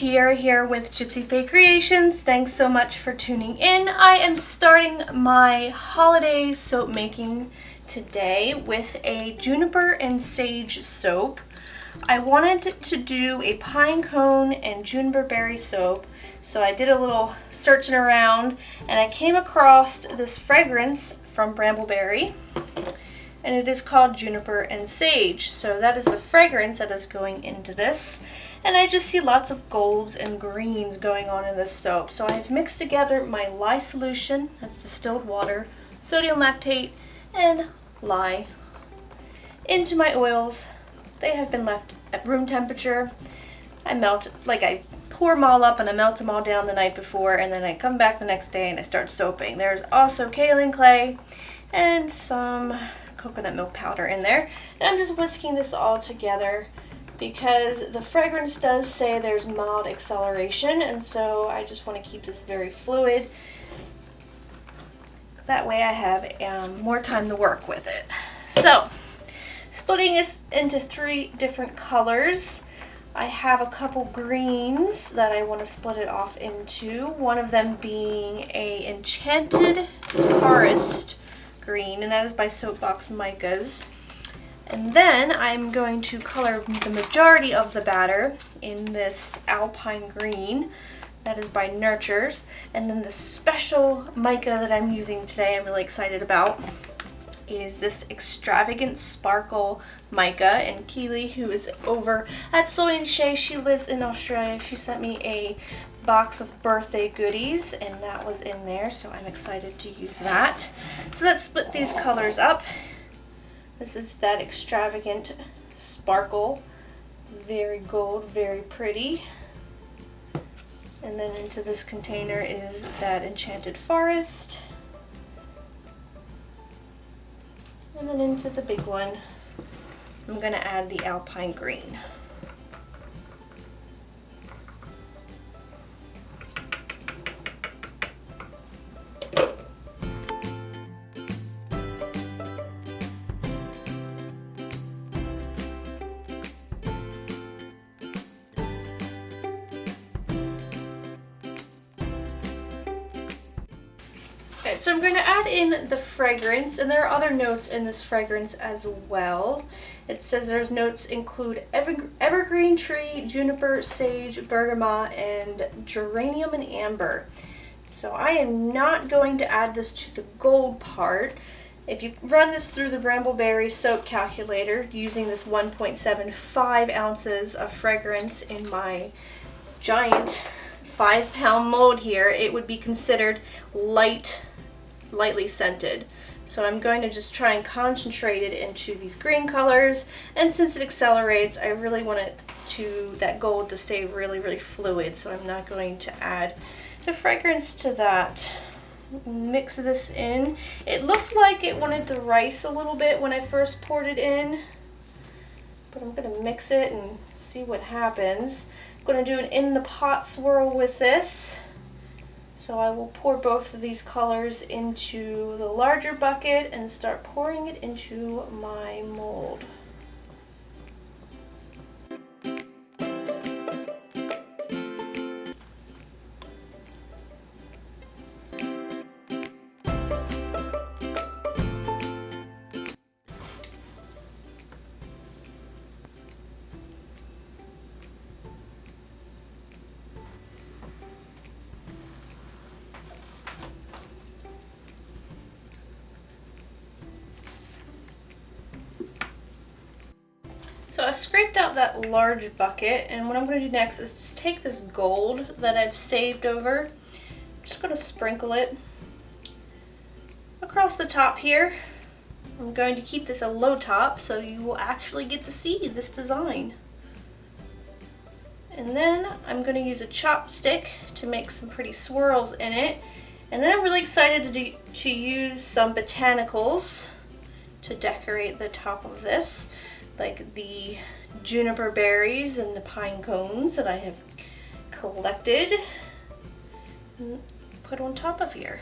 Tiara here with Gypsyfae Creations. Thanks so much for tuning in. I am starting my holiday soap making today with a juniper and sage soap. I wanted to do a pine cone and juniper berry soap, so I did a little searching around and I came across this fragrance from Brambleberry, and it is called Juniper and Sage. So that is the fragrance that is going into this. And I just see lots of golds and greens going on in this soap. So I've mixed together my lye solution, that's distilled water, sodium lactate, and lye into my oils. They have been left at room temperature. I pour them all up and I melt them all down the night before, and then I come back the next day and I start soaping. There's also kaolin clay and some coconut milk powder in there. And I'm just whisking this all together because the fragrance does say there's mild acceleration, and so I just want to keep this very fluid. That way I have more time to work with it. So, splitting this into 3 different colors. I have a couple greens that I want to split it off into, one of them being a Enchanted Forest green, and that is by Soapbox Micas. And then I'm going to color the majority of the batter in this Alpine Green, that is by Nurtures. And then the special mica that I'm using today, I'm really excited about, is this Extravagant Sparkle mica. And Keely, who is over at Soy and Shay, she lives in Australia, she sent me a box of birthday goodies, and that was in there, so I'm excited to use that. So let's split these colors up. This is that Extravagant Sparkle, very gold, very pretty. And then into this container is that Enchanted Forest. And then into the big one, I'm going to add the Alpine Green. Okay, so I'm going to add in the fragrance, and there are other notes in this fragrance as well. It says there's notes include evergreen tree, juniper, sage, bergamot, and geranium and amber. So I am not going to add this to the gold part. If you run this through the Brambleberry soap calculator using this 1.75 ounces of fragrance in my giant 5-pound mold here, it would be considered lightly scented. So I'm going to just try and concentrate it into these green colors, and since it accelerates, I really want that gold to stay really fluid, so I'm not going to add the fragrance to that. Mix this in. It looked like it wanted to rice a little bit when I first poured it in, but I'm going to mix it and see what happens. I'm going to do an in the pot swirl with this. So I will pour both of these colors into the larger bucket and start pouring it into my mold. So I've scraped out that large bucket, and what I'm going to do next is just take this gold that I've saved over. I'm just going to sprinkle it across the top here. I'm going to keep this a low top so you will actually get to see this design. And then I'm going to use a chopstick to make some pretty swirls in it. And then I'm really excited to use some botanicals to decorate the top of this, like the juniper berries and the pine cones that I have collected and put on top of here.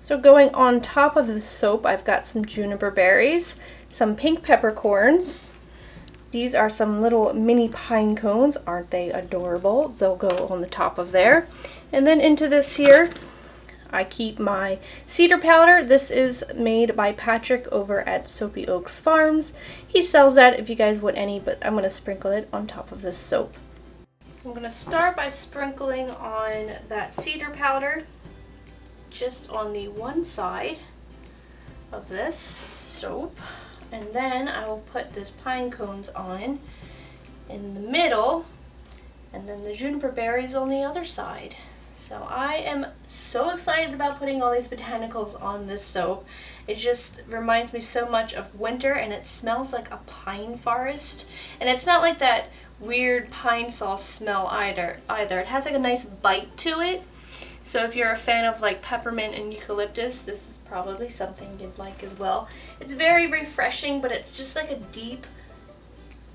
So going on top of the soap, I've got some juniper berries, some pink peppercorns. These are some little mini pine cones. Aren't they adorable? They'll go on the top of there. And then into this here, I keep my cedar powder. This is made by Patrick over at Soapy Oaks Farms. He sells that if you guys want any, but I'm going to sprinkle it on top of this soap. I'm going to start by sprinkling on that cedar powder just on the one side of this soap, and then I will put this pine cones on in the middle, and then the juniper berries on the other side. So I am so excited about putting all these botanicals on this soap. It just reminds me so much of winter, and it smells like a pine forest, and it's not like that weird pine sauce smell either. It has like a nice bite to it. So if you're a fan of like peppermint and eucalyptus, this is probably something you'd like as well. It's very refreshing, but it's just like a deep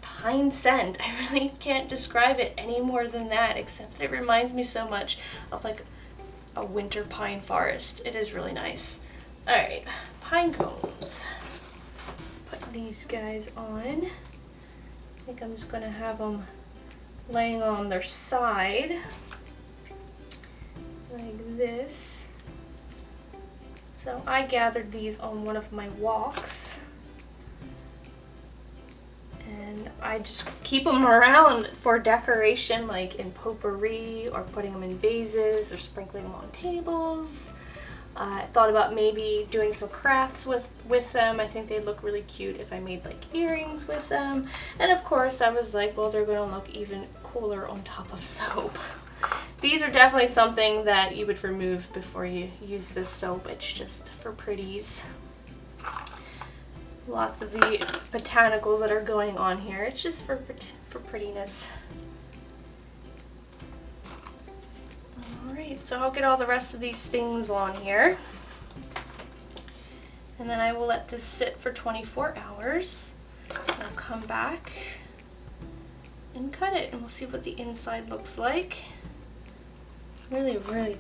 pine scent. I really can't describe it any more than that, except that it reminds me so much of like a winter pine forest. It is really nice. Alright, pine cones. Put these guys on. I think I'm just going to have them laying on their side like this. So I gathered these on one of my walks, and I just keep them around for decoration, like in potpourri, or putting them in vases, or sprinkling them on tables. I thought about maybe doing some crafts with them. I think they'd look really cute if I made like earrings with them. And of course I was like, well, they're going to look even cooler on top of soap. These are definitely something that you would remove before you use this soap. It's just for pretties. Lots of the botanicals that are going on here. It's just for prettiness. Alright, so I'll get all the rest of these things on here. And then I will let this sit for 24 hours. I'll come back and cut it, and we'll see what the inside looks like. Really, really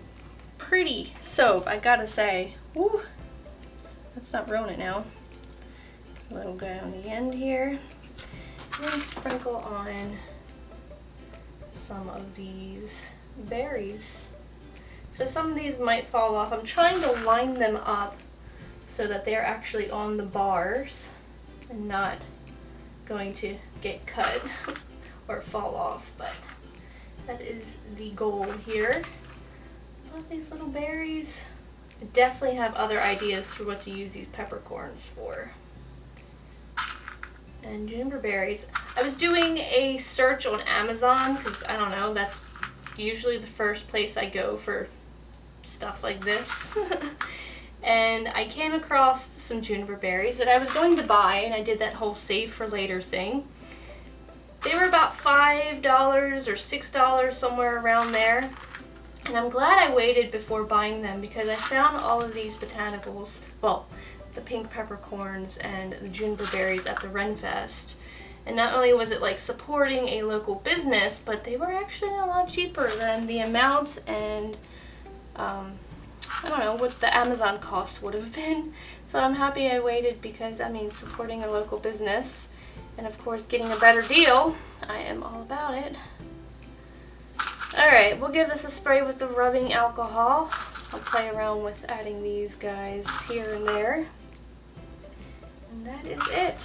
pretty soap, I gotta say. Woo! Let's not ruin it now. A little guy on the end here. And then sprinkle on some of these berries. So some of these might fall off. I'm trying to line them up so that they're actually on the bars and not going to get cut or fall off, but that is the goal here. Love these little berries. I definitely have other ideas for what to use these peppercorns for. And juniper berries. I was doing a search on Amazon because, I don't know, that's usually the first place I go for stuff like this. And I came across some juniper berries that I was going to buy, and I did that whole save for later thing. They were about $5 or $6, somewhere around there. And I'm glad I waited before buying them, because I found all of these botanicals, well, the pink peppercorns and the juniper berries at the Renfest. And not only was it like supporting a local business, but they were actually a lot cheaper than the amount and I don't know what the Amazon cost would have been. So I'm happy I waited, because I mean, supporting a local business and of course getting a better deal, I am all about it. Alright, we'll give this a spray with the rubbing alcohol. I'll play around with adding these guys here and there. And that is it.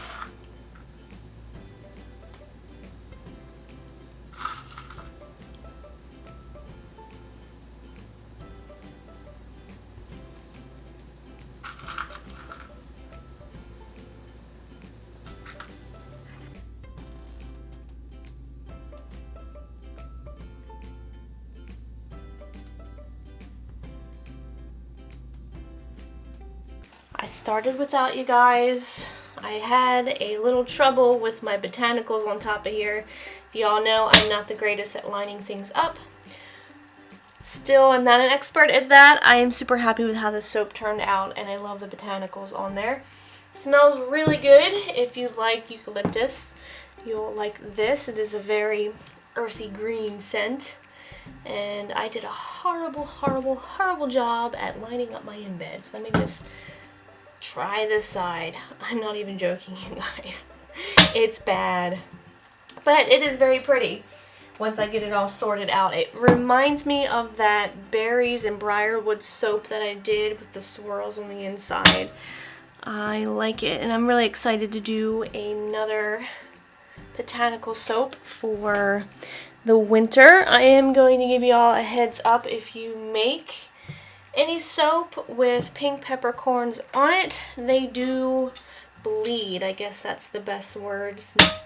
I started without you guys. I had a little trouble with my botanicals on top of here. Y'all know I'm not the greatest at lining things up. Still, I'm not an expert at that. I am super happy with how this soap turned out, and I love the botanicals on there. Smells really good. If you like eucalyptus, you'll like this. It is a very earthy green scent. and I did a horrible, horrible, horrible job at lining up my embeds. Let me just try this side. I'm not even joking, you guys. It's bad, but it is very pretty once I get it all sorted out. It reminds me of that berries and briarwood soap that I did with the swirls on the inside. I like it, and I'm really excited to do another botanical soap for the winter. I am going to give you all a heads up, if you make any soap with pink peppercorns on it, they do bleed. I guess that's the best word, since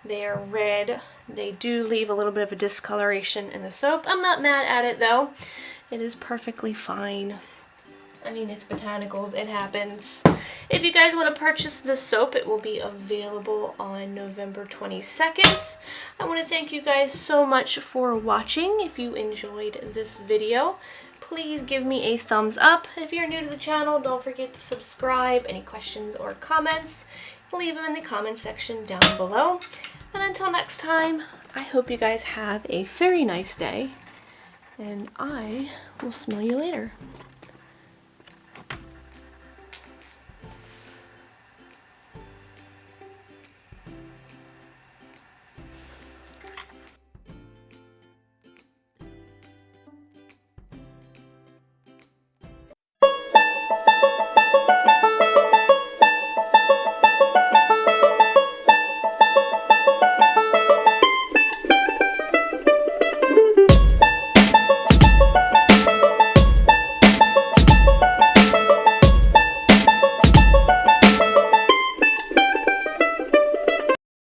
they are red. They do leave a little bit of a discoloration in the soap. I'm not mad at it though. It is perfectly fine. I mean, it's botanicals, it happens. If you guys want to purchase this soap, it will be available on November 22nd. I want to thank you guys so much for watching. If you enjoyed this video, please give me a thumbs up. If you're new to the channel, don't forget to subscribe. Any questions or comments, leave them in the comment section down below. And until next time, I hope you guys have a very nice day, and I will smell you later.